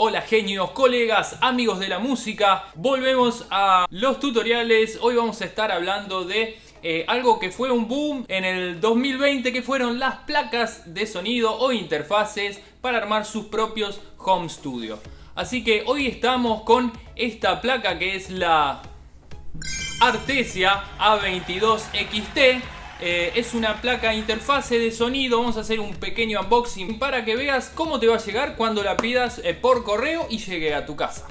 Hola genios, colegas, amigos de la música. Volvemos a los tutoriales. Hoy vamos a estar hablando de algo que fue un boom en el 2020, que fueron las placas de sonido o interfaces para armar sus propios home studio. Así que hoy estamos con esta placa que es la Artesia A22 XT. Es una placa interfase de sonido. Vamos a hacer un pequeño unboxing para que veas cómo te va a llegar cuando la pidas por correo y llegue a tu casa.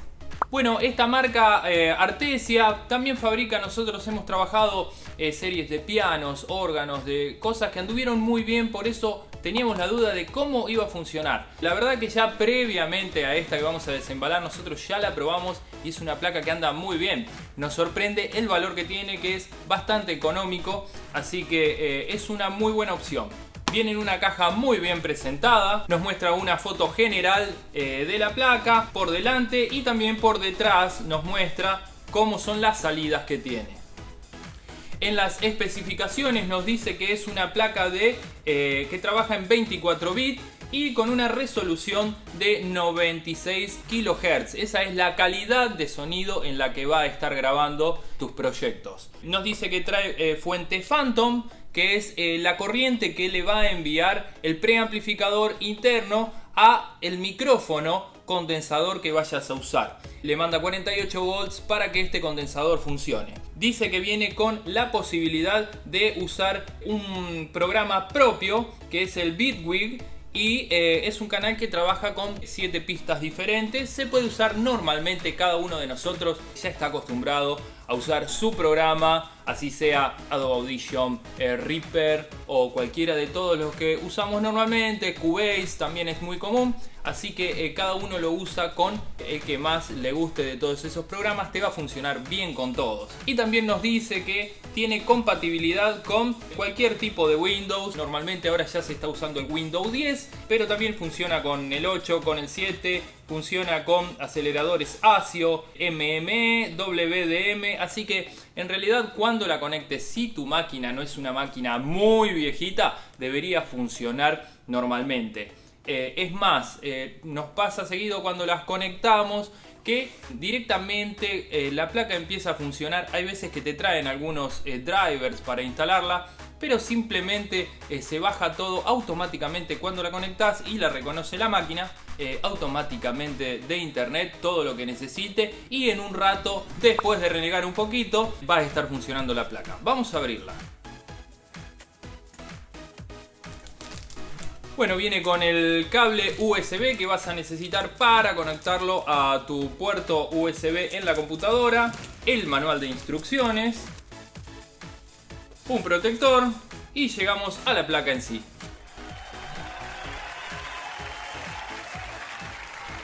Bueno, esta marca Artesia también fabrica, nosotros hemos trabajado series de pianos, órganos, de cosas que anduvieron muy bien, por eso teníamos la duda de cómo iba a funcionar. La verdad que ya previamente a esta que vamos a desembalar, nosotros ya la probamos y es una placa que anda muy bien. Nos sorprende el valor que tiene, que es bastante económico, así que es una muy buena opción. Viene en una caja muy bien presentada, nos muestra una foto general de la placa por delante y también por detrás nos muestra cómo son las salidas que tiene. En las especificaciones nos dice que es una placa que trabaja en 24 bits y con una resolución de 96 kHz. Esa es la calidad de sonido en la que va a estar grabando tus proyectos. Nos dice que trae fuente Phantom, que es la corriente que le va a enviar el preamplificador interno a el micrófono condensador que vayas a usar. Le manda 48 volts para que este condensador funcione. Dice que viene con la posibilidad de usar un programa propio que es el Bitwig. Y es un canal que trabaja con 7 pistas diferentes. Se puede usar normalmente, cada uno de nosotros ya está acostumbrado a usar su programa, así sea Adobe Audition, Reaper o cualquiera de todos los que usamos normalmente. Cubase también es muy común, así que cada uno lo usa con el que más le guste de todos esos programas. Te va a funcionar bien con todos. Y también nos dice que tiene compatibilidad con cualquier tipo de Windows. Normalmente ahora ya se está usando el Windows 10, pero también funciona con el 8, con el 7, funciona con aceleradores ASIO, MME, WDM, así que en realidad cuando la conectes, si tu máquina no es una máquina muy viejita, debería funcionar normalmente. Es más, nos pasa seguido cuando las conectamos que directamente la placa empieza a funcionar. Hay veces que te traen algunos drivers para instalarla, pero simplemente se baja todo automáticamente cuando la conectas y la reconoce la máquina automáticamente de internet, todo lo que necesite, y en un rato, después de renegar un poquito, va a estar funcionando la placa. Vamos a abrirla. Bueno, viene con el cable USB que vas a necesitar para conectarlo a tu puerto USB en la computadora, el manual de instrucciones, un protector y llegamos a la placa en sí.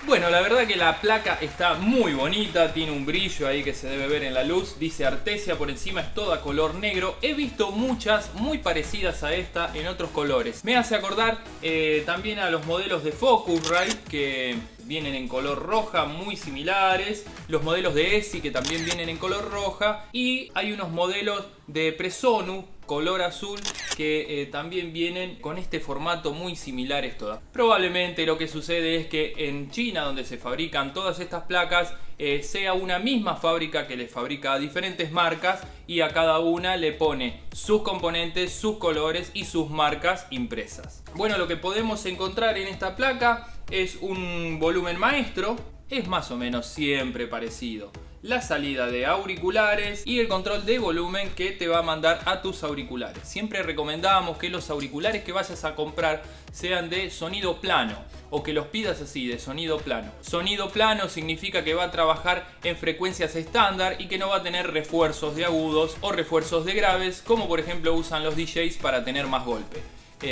Bueno, la verdad que la placa está muy bonita, tiene un brillo ahí que se debe ver en la luz, dice Artesia por encima, es toda color negro. He visto muchas muy parecidas a esta en otros colores. Me hace acordar también a los modelos de Focusrite que vienen en color roja, muy similares. Los modelos de ESI que también vienen en color roja. Y hay unos modelos de Presonus color azul que también vienen con este formato muy similares todas. Probablemente lo que sucede es que en China, donde se fabrican todas estas placas, sea una misma fábrica que les fabrica a diferentes marcas y a cada una le pone sus componentes, sus colores y sus marcas impresas. Bueno, lo que podemos encontrar en esta placa es un volumen maestro, es más o menos siempre parecido. La salida de auriculares y el control de volumen que te va a mandar a tus auriculares. Siempre recomendamos que los auriculares que vayas a comprar sean de sonido plano o que los pidas así, de sonido plano. Sonido plano significa que va a trabajar en frecuencias estándar y que no va a tener refuerzos de agudos o refuerzos de graves, como por ejemplo usan los DJs para tener más golpe.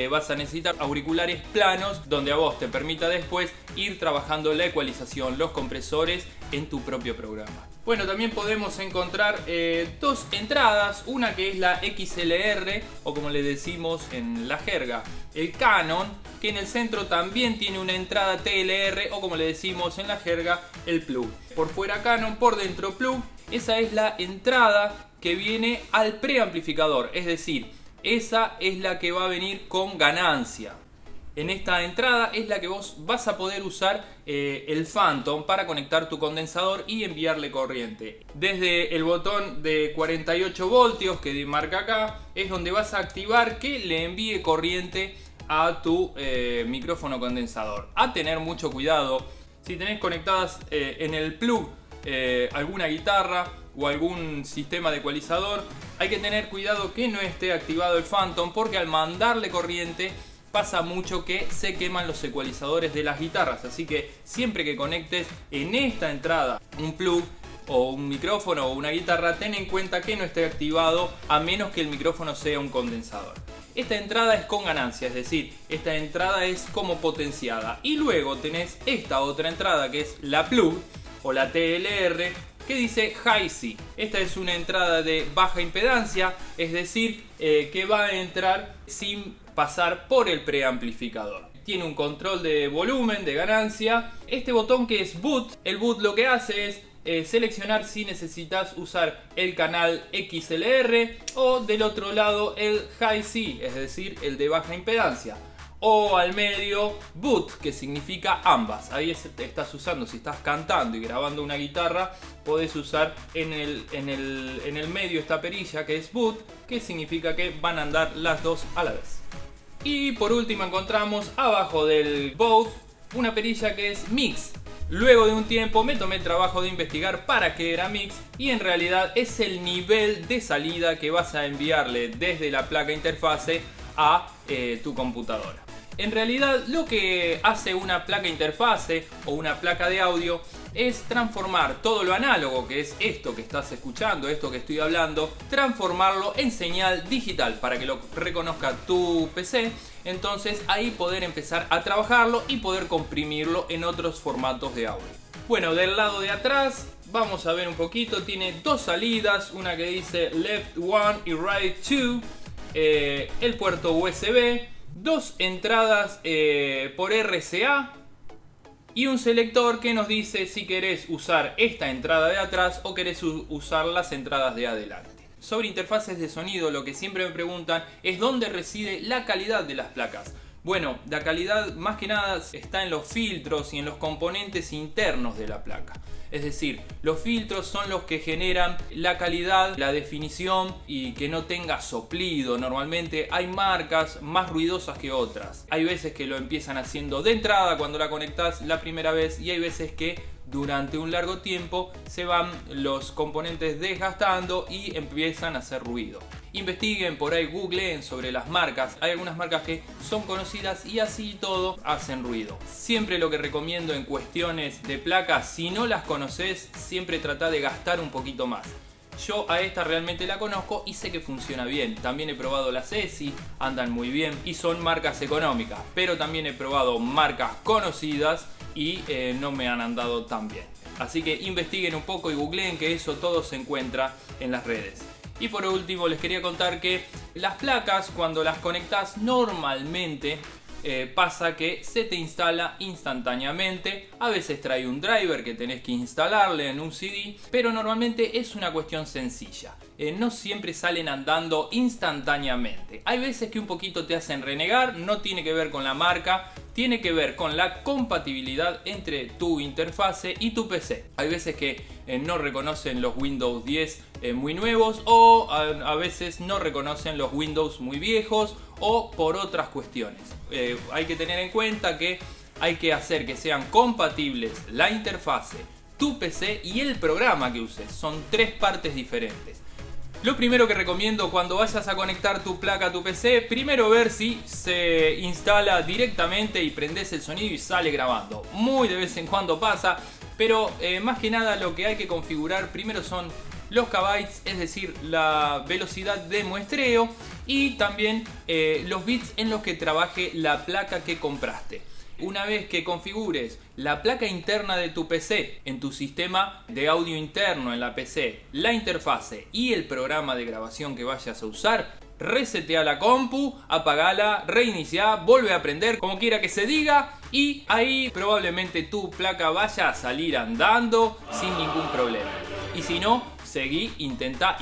Vas a necesitar auriculares planos donde a vos te permita después ir trabajando la ecualización, los compresores en tu propio programa. Bueno, también podemos encontrar dos entradas, una que es la XLR o como le decimos en la jerga, el Canon, que en el centro también tiene una entrada TLR o como le decimos en la jerga, el plug. Por fuera Canon, por dentro plug. Esa es la entrada que viene al preamplificador, es decir, esa es la que va a venir con ganancia. En esta entrada es la que vos vas a poder usar el Phantom para conectar tu condensador y enviarle corriente. Desde el botón de 48 voltios que marca acá es donde vas a activar que le envíe corriente a tu micrófono condensador. A tener mucho cuidado si tenés conectadas en el plug alguna guitarra o algún sistema de ecualizador. Hay que tener cuidado que no esté activado el Phantom, porque al mandarle corriente pasa mucho que se queman los ecualizadores de las guitarras. Así que siempre que conectes en esta entrada un plug o un micrófono o una guitarra, ten en cuenta que no esté activado, a menos que el micrófono sea un condensador. Esta entrada es con ganancia, es decir, esta entrada es como potenciada. Y luego tenés esta otra entrada que es la plug o la TLR, que dice Hi-C. Esta es una entrada de baja impedancia, es decir, que va a entrar sin pasar por el preamplificador. Tiene un control de volumen, de ganancia. Este botón que es Boot, el Boot lo que hace es seleccionar si necesitas usar el canal XLR o del otro lado el Hi-C, es decir, el de baja impedancia. O al medio Boot, que significa ambas. Ahí estás usando, si estás cantando y grabando una guitarra, podés usar en el medio esta perilla que es Boot, que significa que van a andar las dos a la vez. Y por último encontramos abajo del Boot una perilla que es Mix. Luego de un tiempo me tomé el trabajo de investigar para qué era Mix, y en realidad es el nivel de salida que vas a enviarle desde la placa interfase a tu computadora. En realidad lo que hace una placa interfase o una placa de audio es transformar todo lo análogo, que es esto que estás escuchando, esto que estoy hablando, transformarlo en señal digital para que lo reconozca tu PC. Entonces ahí poder empezar a trabajarlo y poder comprimirlo en otros formatos de audio. Bueno, del lado de atrás vamos a ver un poquito. Tiene dos salidas, una que dice Left 1 y Right 2, el puerto USB, dos entradas por RCA y un selector que nos dice si querés usar esta entrada de atrás o querés usar las entradas de adelante. Sobre interfaces de sonido, lo que siempre me preguntan es dónde reside la calidad de las placas. Bueno, la calidad más que nada está en los filtros y en los componentes internos de la placa. Es decir, los filtros son los que generan la calidad, la definición y que no tenga soplido. Normalmente hay marcas más ruidosas que otras. Hay veces que lo empiezan haciendo de entrada cuando la conectas la primera vez, y hay veces que durante un largo tiempo se van los componentes desgastando y empiezan a hacer ruido. Investiguen por ahí, googleen sobre las marcas. Hay algunas marcas que son conocidas y así todo hacen ruido. Siempre lo que recomiendo en cuestiones de placas, si no las conoces, siempre trata de gastar un poquito más. Yo a esta realmente la conozco y sé que funciona bien. También he probado las ESI, andan muy bien y son marcas económicas. Pero también he probado marcas conocidas y no me han andado tan bien. Así que investiguen un poco y googleen, que eso todo se encuentra en las redes. Y por último les quería contar que las placas, cuando las conectas normalmente pasa que se te instala instantáneamente. A veces trae un driver que tenés que instalarle en un CD, pero normalmente es una cuestión sencilla. No siempre salen andando instantáneamente. Hay veces que un poquito te hacen renegar, no tiene que ver con la marca, tiene que ver con la compatibilidad entre tu interfase y tu PC. Hay veces que no reconocen los Windows 10 muy nuevos, o a veces no reconocen los Windows muy viejos, o por otras cuestiones. Hay que tener en cuenta que hay que hacer que sean compatibles la interfase, tu PC y el programa que uses. Son tres partes diferentes. Lo primero que recomiendo cuando vayas a conectar tu placa a tu PC, primero ver si se instala directamente y prendes el sonido y sale grabando. Muy de vez en cuando pasa, pero más que nada lo que hay que configurar primero son los kbytes, es decir, la velocidad de muestreo, y también los bits en los que trabaje la placa que compraste. Una vez que configures la placa interna de tu PC en tu sistema de audio interno en la PC, la interfase y el programa de grabación que vayas a usar, resetea la compu, apagala, reinicia, vuelve a prender, como quiera que se diga, y ahí probablemente tu placa vaya a salir andando sin ningún problema. Y si no, seguí, intenta,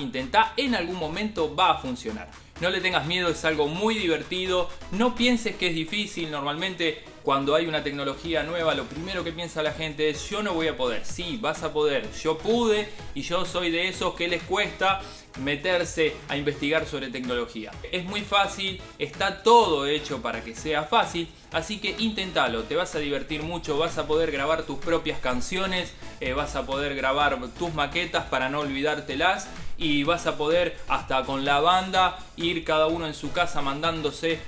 en algún momento va a funcionar. No le tengas miedo, es algo muy divertido. No pienses que es difícil. Normalmente cuando hay una tecnología nueva, lo primero que piensa la gente es: yo no voy a poder. Sí, vas a poder. Yo pude y yo soy de esos que les cuesta meterse a investigar sobre tecnología. Es muy fácil, está todo hecho para que sea fácil, así que inténtalo, te vas a divertir mucho, vas a poder grabar tus propias canciones, vas a poder grabar tus maquetas para no olvidártelas, y vas a poder hasta con la banda ir cada uno en su casa mandándose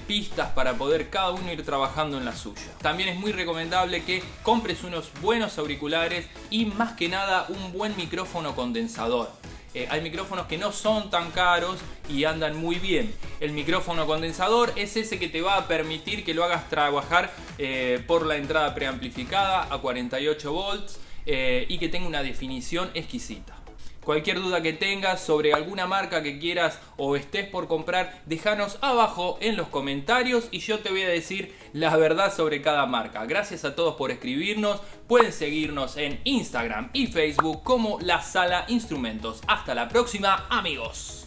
pistas para poder cada uno ir trabajando en la suya. También es muy recomendable que compres unos buenos auriculares y más que nada un buen micrófono condensador. Hay micrófonos que no son tan caros y andan muy bien. El micrófono condensador es ese que te va a permitir que lo hagas trabajar por la entrada preamplificada a 48 volts y que tenga una definición exquisita. Cualquier duda que tengas sobre alguna marca que quieras o estés por comprar, déjanos abajo en los comentarios y yo te voy a decir la verdad sobre cada marca. Gracias a todos por escribirnos. Pueden seguirnos en Instagram y Facebook como La Sala Instrumentos. Hasta la próxima, amigos.